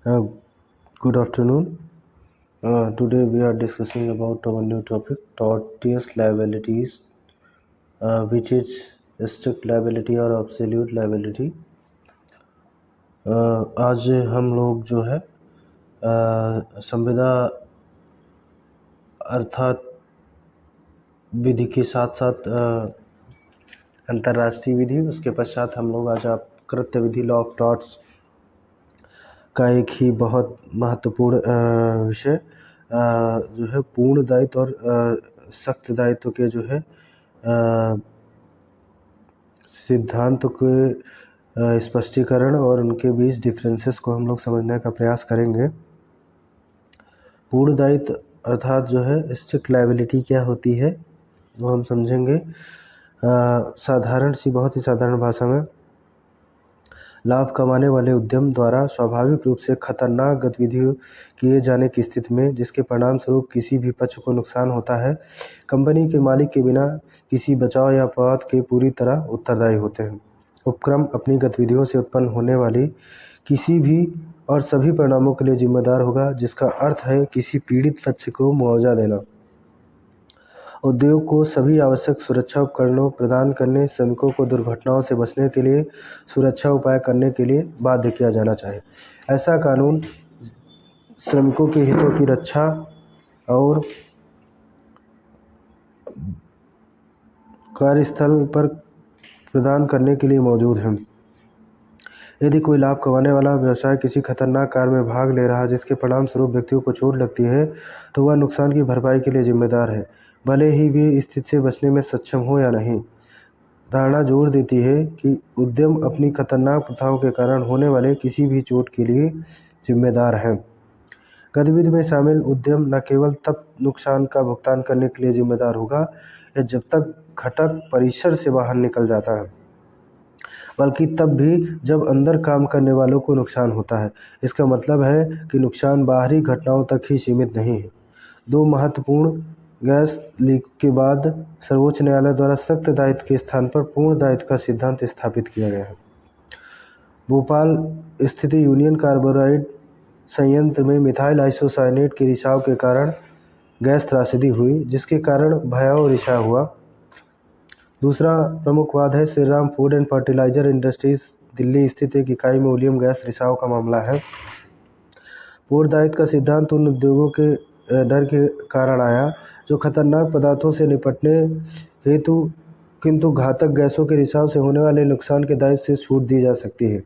Uh, Good afternoon. Today we are discussing about our new topic, tortious liabilities, which is strict liability और absolute liability. आज हम लोग जो है संविदा अर्थात विधि के साथ साथ अंतर्राष्ट्रीय विधि, उसके पश्चात हम लोग आज आप कृत्य विधि लॉ ऑफ टॉर्ट्स का एक ही बहुत महत्वपूर्ण विषय जो है पूर्ण दायित्व और सख्त दायित्व के जो है सिद्धांत के स्पष्टीकरण और उनके बीच डिफरेंसेस को हम लोग समझने का प्रयास करेंगे। पूर्ण दायित्व अर्थात जो है स्ट्रिक्ट लायबिलिटी क्या होती है वो हम समझेंगे। बहुत ही साधारण भाषा में लाभ कमाने वाले उद्यम द्वारा स्वाभाविक रूप से खतरनाक गतिविधियों किए जाने की स्थिति में जिसके परिणाम स्वरूप किसी भी पक्ष को नुकसान होता है, कंपनी के मालिक के बिना किसी बचाव या अपवाद के पूरी तरह उत्तरदायी होते हैं। उपक्रम अपनी गतिविधियों से उत्पन्न होने वाली किसी भी और सभी परिणामों के लिए जिम्मेदार होगा, जिसका अर्थ है किसी पीड़ित पक्ष को मुआवजा देना। उद्योग को सभी आवश्यक सुरक्षा उपकरणों प्रदान करने, श्रमिकों को दुर्घटनाओं से बचने के लिए सुरक्षा उपाय करने के लिए बाध्य किया जाना चाहिए। ऐसा कानून श्रमिकों के हितों की रक्षा और कार्यस्थल पर प्रदान करने के लिए मौजूद है। यदि कोई लाभ कमाने वाला व्यवसाय किसी खतरनाक कार्य में भाग ले रहा है जिसके परिणाम स्वरूप व्यक्तियों को चोट लगती है, तो वह नुकसान की भरपाई के लिए जिम्मेदार है, भले ही वे इस स्थिति से बचने में सक्षम हो या नहीं। धारणा जोर देती है कि उद्यम अपनी खतरनाक प्रथाओं के कारण होने वाले किसी भी चोट के लिए जिम्मेदार है। गतिविधि में शामिल उद्यम न केवल तब नुकसान का भुगतान करने के लिए जिम्मेदार होगा या जब तक घटक परिसर से बाहर निकल जाता है, बल्कि तब भी जब अंदर काम करने वालों को नुकसान होता है। इसका मतलब है कि नुकसान बाहरी घटनाओं तक ही सीमित नहीं है। दो महत्वपूर्ण गैस लीक के बाद सर्वोच्च न्यायालय द्वारा सख्त दायित्व के स्थान पर पूर्ण दायित्व का सिद्धांत स्थापित किया गया है। भोपाल स्थित यूनियन कार्बाइड संयंत्र में मिथाइल आइसोसाइनेट के रिसाव के कारण गैस त्रासदी हुई, जिसके कारण भयावह रिसाव हुआ। दूसरा प्रमुख वाद है Shri Ram food and fertiliser industries Delhi स्थित एक इकाई में ओलियम गैस रिसाव का मामला है। पूर्ण दायित्व का सिद्धांत उन उद्योगों के डर के कारण आया जो खतरनाक पदार्थों से निपटने हेतु किंतु घातक गैसों के रिसाव से होने वाले नुकसान के दायित्व से छूट दी जा सकती है।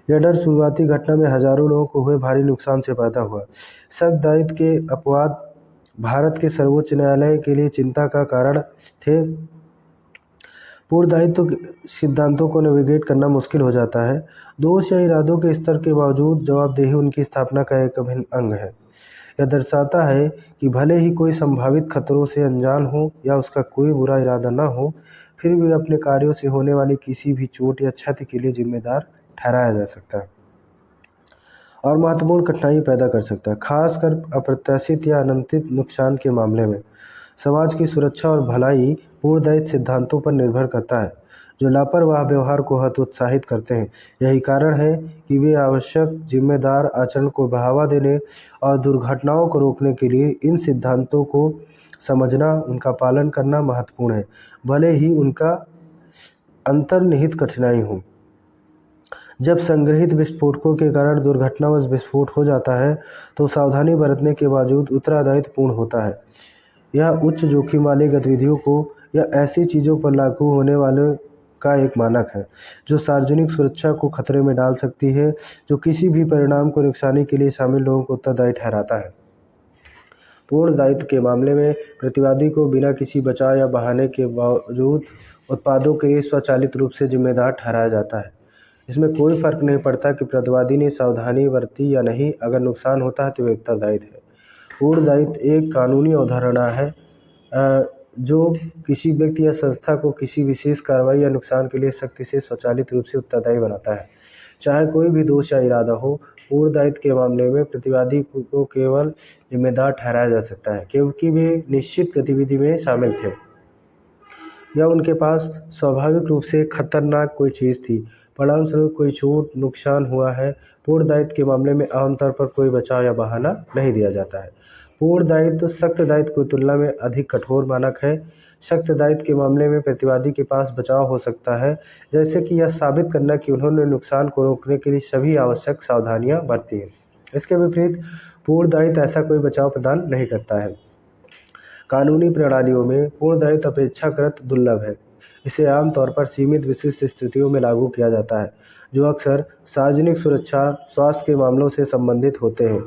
यह डर शुरुआती घटना में हजारों लोगों को हुए भारी नुकसान से पैदा हुआ। सख्त दायित्व के अपवाद भारत के सर्वोच्च न्यायालय के लिए चिंता का कारण थे। पूर्ण दायित्व सिद्धांतों को नेविगेट करना मुश्किल हो जाता है। दोष या इरादों के स्तर के बावजूद जवाबदेही उनकी स्थापना का एक अभिन्न अंग है। यह दर्शाता है कि भले ही कोई संभावित खतरों से अनजान हो या उसका कोई बुरा इरादा न हो, फिर भी अपने कार्यों से होने वाली किसी भी चोट या क्षति के लिए जिम्मेदार ठहराया जा सकता है और महत्वपूर्ण कठिनाई पैदा कर सकता है, खासकर अप्रत्याशित या अनंतित नुकसान के मामले में। समाज की सुरक्षा और भलाई पूर्ण दायित्व सिद्धांतों पर निर्भर करता है, जो लापरवाह व्यवहार को हतोत्साहित करते हैं। यही कारण है कि वे आवश्यक जिम्मेदार आचरण को बढ़ावा देने और दुर्घटनाओं को रोकने के लिए इन सिद्धांतों को समझना, उनका पालन करना महत्वपूर्ण है, भले ही उनका अंतर्निहित कठिनाई हो। जब संग्रहित विस्फोटकों के कारण दुर्घटनावश विस्फोट हो जाता है, तो सावधानी बरतने के बावजूद उत्तरदायित्व पूर्ण होता है। यह उच्च जोखिम वाली गतिविधियों को या ऐसी चीज़ों पर लागू होने वाले का एक मानक है जो सार्वजनिक सुरक्षा को खतरे में डाल सकती है, जो किसी भी परिणाम को नुकसानी के लिए शामिल लोगों को उत्तरदायी ठहराता है। पूर्ण दायित्व के मामले में प्रतिवादी को बिना किसी बचाव या बहाने के बावजूद उत्पादों के लिए स्वचालित रूप से जिम्मेदार ठहराया जाता है। इसमें कोई फर्क नहीं पड़ता कि प्रतिवादी ने सावधानी बरती या नहीं, अगर नुकसान होता है तो वे उत्तरदायित्व है। पूर्ण दायित्व एक कानूनी अवधारणा है जो किसी व्यक्ति या संस्था को किसी विशेष कार्रवाई या नुकसान के लिए सख्ती से स्वचालित रूप से उत्तरदायी बनाता है, चाहे कोई भी दोष या इरादा हो। पूर्ण दायित्व के मामले में प्रतिवादी को केवल जिम्मेदार ठहराया जा सकता है क्योंकि वे निश्चित गतिविधि में शामिल थे या उनके पास स्वाभाविक रूप से खतरनाक कोई चीज़ थी। परिणामस्वरूप कोई चोट नुकसान हुआ है। पूर्ण दायित्व के मामले में आमतौर पर कोई बचाव या बहाना नहीं दिया जाता है। पूर्ण दायित्व सख्त दायित्व की तुलना में अधिक कठोर मानक है। सख्त दायित्व के मामले में प्रतिवादी के पास बचाव हो सकता है, जैसे कि यह साबित करना कि उन्होंने नुकसान को रोकने के लिए सभी आवश्यक सावधानियां बरती हैं। इसके विपरीत पूर्ण दायित्व ऐसा कोई बचाव प्रदान नहीं करता है। कानूनी प्रणालियों में पूर्ण दायित्व अपेक्षाकृत दुर्लभ है। इसे आमतौर पर सीमित विशिष्ट स्थितियों में लागू किया जाता है, जो अक्सर सार्वजनिक सुरक्षा, स्वास्थ्य के मामलों से संबंधित होते हैं।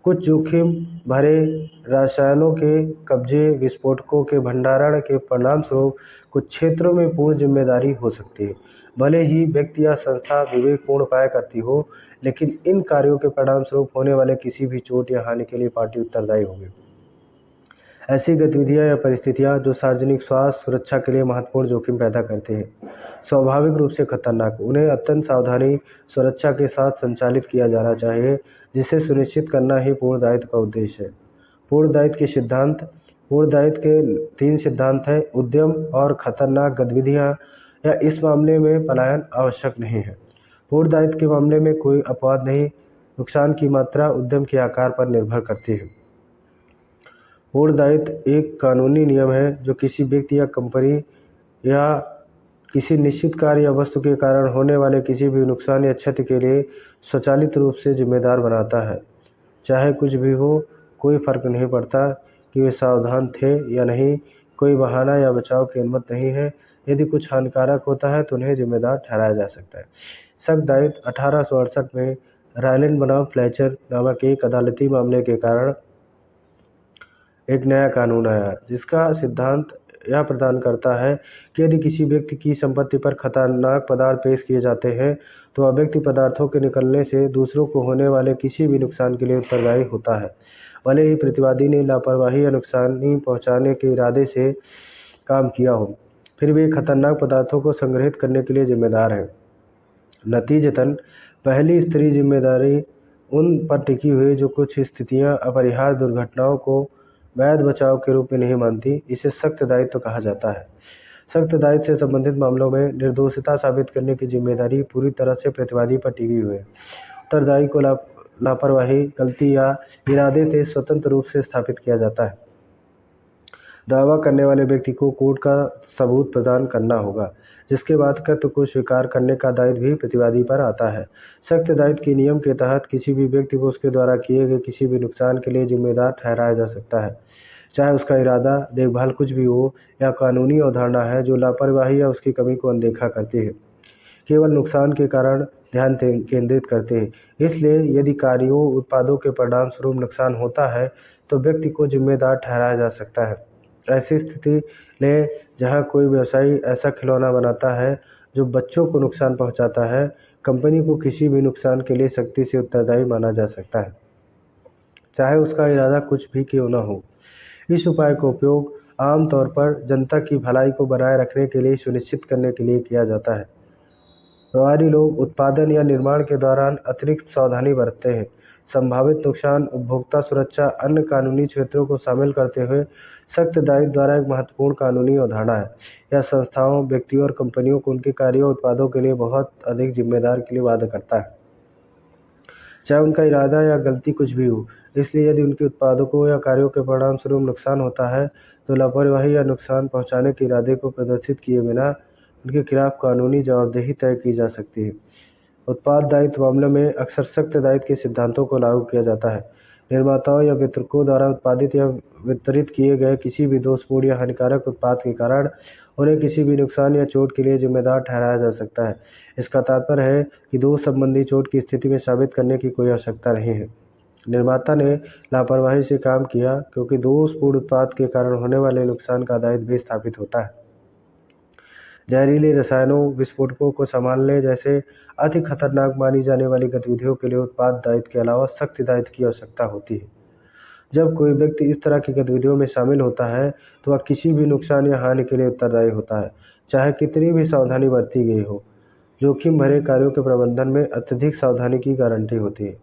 कुछ जोखिम भरे रसायनों के कब्जे, विस्फोटकों के भंडारण के परिणामस्वरूप कुछ क्षेत्रों में पूर्ण जिम्मेदारी हो सकती है। भले ही व्यक्ति या संस्था विवेकपूर्ण उपाय करती हो, लेकिन इन कार्यों के परिणामस्वरूप होने वाले किसी भी चोट या हानि के लिए पार्टी उत्तरदायी होगी। ऐसी गतिविधियां या परिस्थितियां जो सार्वजनिक स्वास्थ्य सुरक्षा के लिए महत्वपूर्ण जोखिम पैदा करते हैं, स्वाभाविक रूप से खतरनाक, उन्हें अत्यंत सावधानी सुरक्षा के साथ संचालित किया जाना चाहिए, जिसे सुनिश्चित करना ही पूर्ण दायित्व का उद्देश्य है। पूर्ण दायित्व के सिद्धांत। पूर्ण दायित्व के 3 सिद्धांत हैं: उद्यम और खतरनाक गतिविधियां, या इस मामले में पलायन आवश्यक नहीं है। पूर्ण दायित्व के मामले में कोई अपवाद नहीं, नुकसान की मात्रा उद्यम के आकार पर निर्भर करती है। पूर्ण दायित्व एक कानूनी नियम है जो किसी व्यक्ति या कंपनी या किसी निश्चित कार्य या वस्तु के कारण होने वाले किसी भी नुकसान या क्षति के लिए स्वचालित रूप से जिम्मेदार बनाता है। चाहे कुछ भी हो, कोई फर्क नहीं पड़ता कि वे सावधान थे या नहीं, कोई बहाना या बचाव की अनुमति नहीं है। यदि कुछ हानिकारक होता है तो उन्हें जिम्मेदार ठहराया जा सकता है। सख्त दायित्व 1868 में रायलैंड बनाम फ्लेचर नामक एक अदालती मामले के कारण एक नया कानून आया, जिसका सिद्धांत यह प्रदान करता है कि यदि किसी व्यक्ति की संपत्ति पर खतरनाक पदार्थ पेश किए जाते हैं, तो वह व्यक्ति पदार्थों के निकलने से दूसरों को होने वाले किसी भी नुकसान के लिए उत्तरदायी होता है, भले ही प्रतिवादी ने लापरवाही या नुकसानी पहुंचाने के इरादे से काम किया हो। फिर भी खतरनाक पदार्थों को संग्रहित करने के लिए जिम्मेदार है। नतीजतन पहली स्तरीय जिम्मेदारी उन पर टिकी हुई जो कुछ स्थितियां अपरिहार्य दुर्घटनाओं को वैध बचाव के रूप में नहीं मानती। इसे सख्त दायित्व कहा जाता है। सख्त दायित्व से संबंधित मामलों में निर्दोषिता साबित करने की जिम्मेदारी पूरी तरह से प्रतिवादी पर टिकी हुई है। उत्तरदायी को लापरवाही, गलती या इरादे से स्वतंत्र रूप से स्थापित किया जाता है। दावा करने वाले व्यक्ति को कोर्ट का सबूत प्रदान करना होगा, जिसके बाद कृत्य को स्वीकार करने का दायित्व भी प्रतिवादी पर आता है। सख्त दायित्व के नियम के तहत किसी भी व्यक्ति को उसके द्वारा किए गए किसी भी नुकसान के लिए जिम्मेदार ठहराया जा सकता है, चाहे उसका इरादा, देखभाल कुछ भी हो, या कानूनी अवधारणा है जो लापरवाही या उसकी कमी को अनदेखा करती है, केवल नुकसान के कारण ध्यान केंद्रित करते हैं। इसलिए यदि कार्यों, उत्पादों के परिणामस्वरूप नुकसान होता है, तो व्यक्ति को जिम्मेदार ठहराया जा सकता है। ऐसी स्थिति में जहां कोई व्यवसायी ऐसा खिलौना बनाता है जो बच्चों को नुकसान पहुंचाता है, कंपनी को किसी भी नुकसान के लिए सख्ती से उत्तरदायी माना जा सकता है, चाहे उसका इरादा कुछ भी क्यों न हो। इस उपाय का उपयोग आमतौर पर जनता की भलाई को बनाए रखने के लिए सुनिश्चित करने के लिए किया जाता है। व्यापारी लोग उत्पादन या निर्माण के दौरान अतिरिक्त सावधानी बरतते हैं। संभावित नुकसान, उपभोक्ता सुरक्षा, अन्य कानूनी क्षेत्रों को शामिल करते हुए सख्त दायित्व द्वारा एक महत्वपूर्ण कानूनी अवधारणा है। यह संस्थाओं, व्यक्तियों और कंपनियों को उनके कार्यों और उत्पादों के लिए बहुत अधिक जिम्मेदार के लिए वादा करता है, चाहे उनका इरादा या गलती कुछ भी हो। इसलिए यदि उनके उत्पादों या कार्यों के परिणामस्वरूप नुकसान होता है, तो लापरवाही या नुकसान पहुंचाने के इरादे को प्रदर्शित किए बिना उनके खिलाफ कानूनी जवाबदेही तय की जा सकती है। उत्पाद दायित्व मामलों में अक्सर सख्त दायित्व के सिद्धांतों को लागू किया जाता है। निर्माताओं या वितरकों द्वारा उत्पादित या वितरित किए गए किसी भी दोषपूर्ण या हानिकारक उत्पाद के कारण उन्हें किसी भी नुकसान या चोट के लिए जिम्मेदार ठहराया जा सकता है। इसका तात्पर्य है कि दोष संबंधी चोट की स्थिति में साबित करने की कोई आवश्यकता नहीं है। निर्माता ने लापरवाही से काम किया क्योंकि दोषपूर्ण उत्पाद के कारण होने वाले नुकसान का दायित्व भी स्थापित होता है। जहरीले रसायनों, विस्फोटकों को संभालने जैसे अति खतरनाक मानी जाने वाली गतिविधियों के लिए उत्पाद दायित्व के अलावा सख्त दायित्व की आवश्यकता होती है। जब कोई व्यक्ति इस तरह की गतिविधियों में शामिल होता है, तो वह किसी भी नुकसान या हानि के लिए उत्तरदायी होता है, चाहे कितनी भी सावधानी बरती गई हो। जोखिम भरे कार्यों के प्रबंधन में अत्यधिक सावधानी की गारंटी होती है।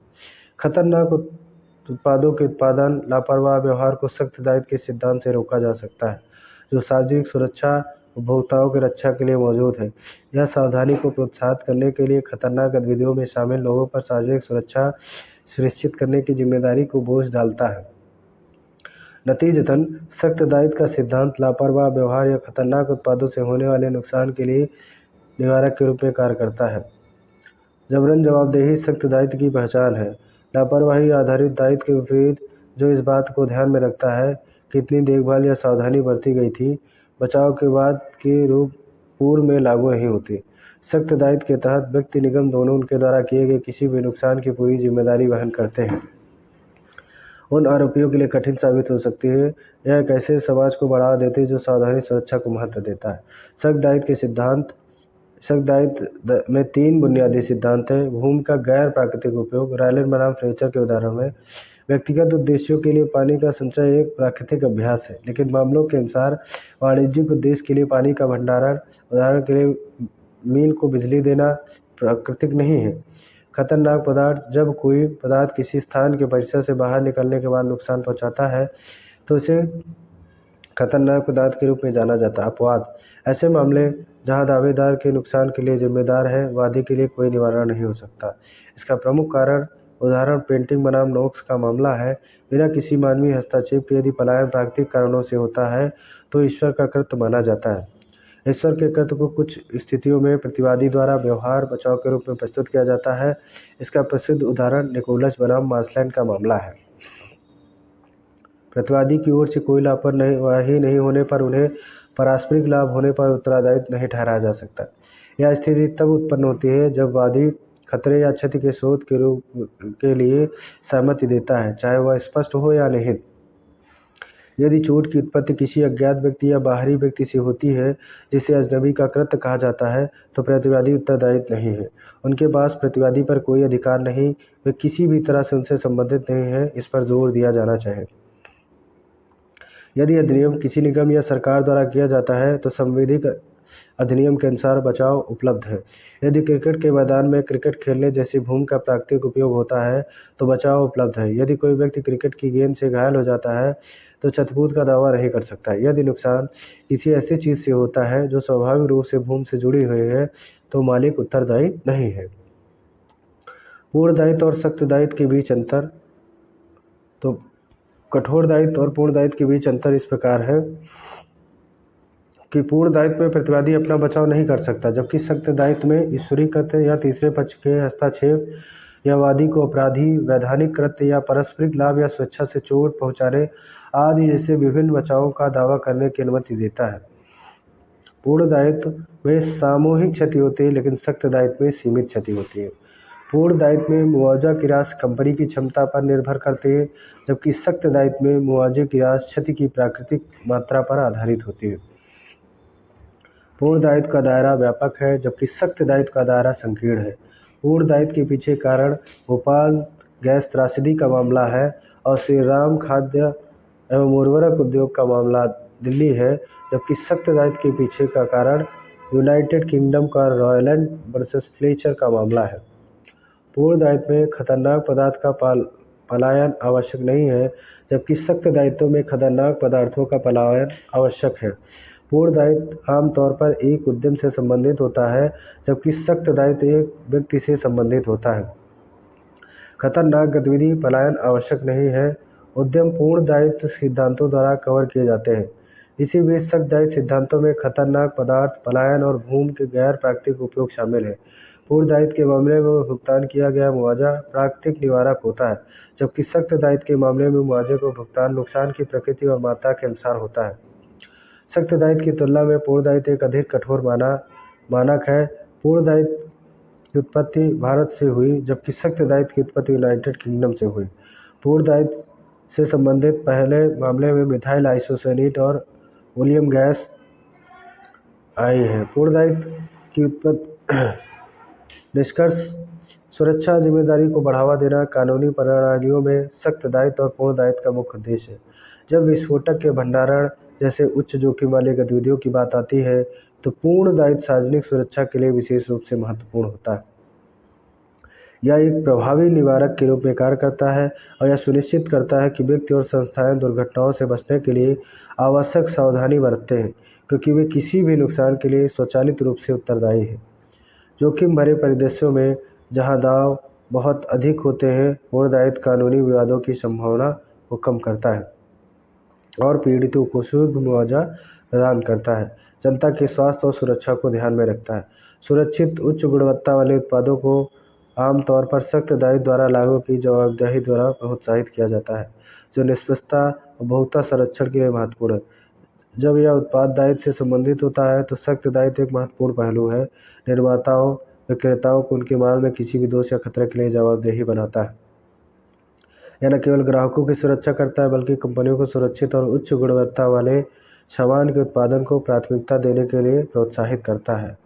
खतरनाक उत्पादों के उत्पादन, लापरवाह व्यवहार को सख्त दायित्व के सिद्धांत से रोका जा सकता है, जो सार्वजनिक सुरक्षा, उपभोक्ताओं की रक्षा के लिए मौजूद है। यह सावधानी को प्रोत्साहित करने के लिए खतरनाक गतिविधियों में शामिल लोगों पर सार्वजनिक सुरक्षा सुनिश्चित करने की जिम्मेदारी को बोझ डालता है। नतीजतन सख्त दायित्व का सिद्धांत लापरवाह व्यवहार या खतरनाक उत्पादों से होने वाले नुकसान के लिए निवारक के रूप में कार्य करता है। जबरन जवाबदेही सख्त दायित्व की पहचान है। लापरवाही आधारित दायित्व के विपरीत, जो इस बात को ध्यान में रखता है कि कितनी देखभाल या सावधानी बरती गई थी, बचाव के बाद के रूप पूर्व में लागू नहीं होती। सख्त दायित्व के तहत व्यक्ति निगम दोनों उनके द्वारा किए गए किसी भी नुकसान की पूरी जिम्मेदारी वहन करते हैं। उन आरोपियों के लिए कठिन साबित हो सकती है। यह एक ऐसे समाज को बढ़ावा देती है जो सावधानी सुरक्षा को महत्व देता है। सख्त दायित्व के सिद्धांत। सख्त दायित्व में 3 बुनियादी सिद्धांत हैं। भूमि का गैर प्राकृतिक उपयोग। रायलेन बनाम फ्लेचर के उदाहरण में व्यक्तिगत उद्देश्यों के लिए पानी का संचय एक प्राकृतिक अभ्यास है, लेकिन मामलों के अनुसार वाणिज्यिक उद्देश्य के लिए पानी का भंडारण, उदाहरण के लिए मील को बिजली देना, प्राकृतिक नहीं है। खतरनाक पदार्थ। जब कोई पदार्थ किसी स्थान के परिसर से बाहर निकलने के बाद नुकसान पहुंचाता है तो उसे खतरनाक पदार्थ के रूप में जाना जाता है। अपवाद। ऐसे मामले जहां दावेदार के नुकसान के लिए जिम्मेदार है, वादी के लिए कोई निवारण नहीं हो सकता। इसका प्रमुख कारण, उदाहरण पेंटिंग बनाम नोक्स का मामला है। बिना किसी मानवीय हस्तक्षेप के यदि पलायन प्राकृतिक कारणों से होता है तो ईश्वर का कृत्य माना जाता है। ईश्वर के कृत्य को कुछ स्थितियों में प्रतिवादी द्वारा व्यवहार बचाव के रूप में प्रस्तुत किया जाता है। इसका प्रसिद्ध उदाहरण निकोलस बनाम मार्शलैंड का मामला है। प्रतिवादी की ओर से कोई लापरवाही नहीं होने पर उन्हें पारस्परिक लाभ होने पर उत्तरदायित्व नहीं ठहराया जा सकता। यह स्थिति तब उत्पन्न होती है जब वादी खतरे या क्षति के स्रोत के रूप के लिए सहमति देता है, चाहे वह स्पष्ट हो या नहीं। यदि चोट की उत्पत्ति किसी अज्ञात व्यक्ति या बाहरी व्यक्ति से होती है जिसे अजनबी का कृत्य कहा जाता है, तो प्रतिवादी उत्तरदायित्व नहीं है। उनके पास प्रतिवादी पर कोई अधिकार नहीं, वे किसी भी तरह से उनसे संबंधित नहीं है, इस पर जोर दिया जाना चाहिए। यदि अधिनियम किसी निगम या सरकार द्वारा किया जाता है तो संवैधानिक अधिनियम के अनुसार बचाव उपलब्ध है। यदि क्रिकेट के मैदान में क्रिकेट खेलने जैसी भूमि का प्राकृतिक उपयोग होता है तो बचाव उपलब्ध है। यदि कोई व्यक्ति क्रिकेट की गेंद से घायल हो जाता है तो क्षतिपूर्ति का दावा नहीं कर सकता। यदि नुकसान किसी ऐसी चीज़ से होता है जो स्वाभाविक रूप से भूमि से जुड़ी हुई है तो मालिक उत्तरदायी नहीं है। पूर्ण दायित्व और सख्त दायित्व के बीच अंतर। तो कठोर दायित्व और पूर्ण दायित्व के बीच अंतर इस प्रकार है कि पूर्ण दायित्व में प्रतिवादी अपना बचाव नहीं कर सकता, जबकि सख्त दायित्व में ईश्वरीय कृत्य या तीसरे पक्ष के हस्तक्षेप या वादी को अपराधी, वैधानिक कृत्य या पारस्परिक लाभ या स्वेच्छा से चोट पहुंचाने आदि जैसे विभिन्न बचावों का दावा करने की अनुमति देता है। पूर्ण दायित्व में सामूहिक क्षति होती है, लेकिन सख्त दायित्व में सीमित क्षति होती है। पूर्ण दायित्व में मुआवजा की राशि कंपनी की क्षमता पर निर्भर करती है, जबकि सख्त दायित्व में मुआवजे की राशि क्षति की प्राकृतिक मात्रा पर आधारित होती है। पूर्ण दायित्व का दायरा व्यापक है, जबकि सख्त दायित्व का दायरा संकीर्ण है। पूर्ण दायित्व के पीछे कारण भोपाल गैस त्रासदी का मामला है और श्री राम खाद्य एवं उर्वरक उद्योग का मामला दिल्ली है, जबकि सख्त दायित्व के पीछे का कारण यूनाइटेड किंगडम का रॉयलैंड वर्सेस फ्लेचर का मामला है। पूर्ण दायित्व में खतरनाक पदार्थ का पलायन आवश्यक नहीं है, जबकि सख्त दायित्व में खतरनाक पदार्थों का पलायन आवश्यक है। पूर्ण दायित्व आमतौर पर एक उद्यम से संबंधित होता है, जबकि सख्त दायित्व एक व्यक्ति से संबंधित होता है। खतरनाक गतिविधि पलायन आवश्यक नहीं है। उद्यम पूर्ण दायित्व सिद्धांतों द्वारा कवर किए जाते हैं। इसी बीच सख्त दायित्व सिद्धांतों में खतरनाक पदार्थ पलायन और भूमि के गैर प्राकृतिक उपयोग शामिल है। पूर्ण दायित्व के मामले में भुगतान किया गया मुआवजा प्राकृतिक निवारक होता है, जबकि सख्त दायित्व के मामले में मुआवजे को भुगतान नुकसान की प्रकृति और मात्रा के अनुसार होता है। सख्त दायित्व की तुलना में पूर्ण दायित्व एक अधिक कठोर मानक है। पूर्ण दायित्व की उत्पत्ति भारत से हुई, जबकि सख्त दायित्व की उत्पत्ति यूनाइटेड किंगडम से हुई। पूर्ण दायित्व से संबंधित पहले मामले में मिथाइल आइसोसाइनेट और वोलियम गैस आई है। पूर्ण दायित्व की उत्पत्ति। निष्कर्ष। सुरक्षा जिम्मेदारी को बढ़ावा देना कानूनी प्रणालियों में सख्त दायित्व और पूर्ण दायित्व का मुख्य उद्देश्य है। जब विस्फोटक के भंडारण जैसे उच्च जोखिम वाली गतिविधियों की बात आती है तो पूर्ण दायित्व सार्वजनिक सुरक्षा के लिए विशेष रूप से महत्वपूर्ण होता है। यह एक प्रभावी निवारक के रूप में कार्य करता है और यह सुनिश्चित करता है कि व्यक्ति और संस्थाएं दुर्घटनाओं से बचने के लिए आवश्यक सावधानी बरतते हैं। क्योंकि वे किसी भी नुकसान के लिए स्वचालित रूप से उत्तरदायी हैं। जोखिम भरे परिदृश्यों में जहां दाव बहुत अधिक होते हैं, पूर्ण दायित्व कानूनी विवादों की संभावना को कम करता है और पीड़ितों को शीघ्र मुआवजा प्रदान करता है। जनता के स्वास्थ्य और सुरक्षा को ध्यान में रखता है। सुरक्षित उच्च गुणवत्ता वाले उत्पादों को आमतौर पर सख्त दायित्व द्वारा लागू की जवाबदेही द्वारा प्रोत्साहित किया जाता है, जो निष्पक्षता और उपभोक्ता संरक्षण के लिए महत्वपूर्ण है। जब यह उत्पाद दायित्व से संबंधित होता है तो सख्त दायित्व एक महत्वपूर्ण पहलू है। निर्माताओं विक्रेताओं को उनके माल में किसी भी दोष या खतरे के लिए जवाबदेही बनाता है। यह न केवल ग्राहकों की सुरक्षा करता है बल्कि कंपनियों को सुरक्षित और उच्च गुणवत्ता वाले सामान के उत्पादन को प्राथमिकता देने के लिए प्रोत्साहित करता है।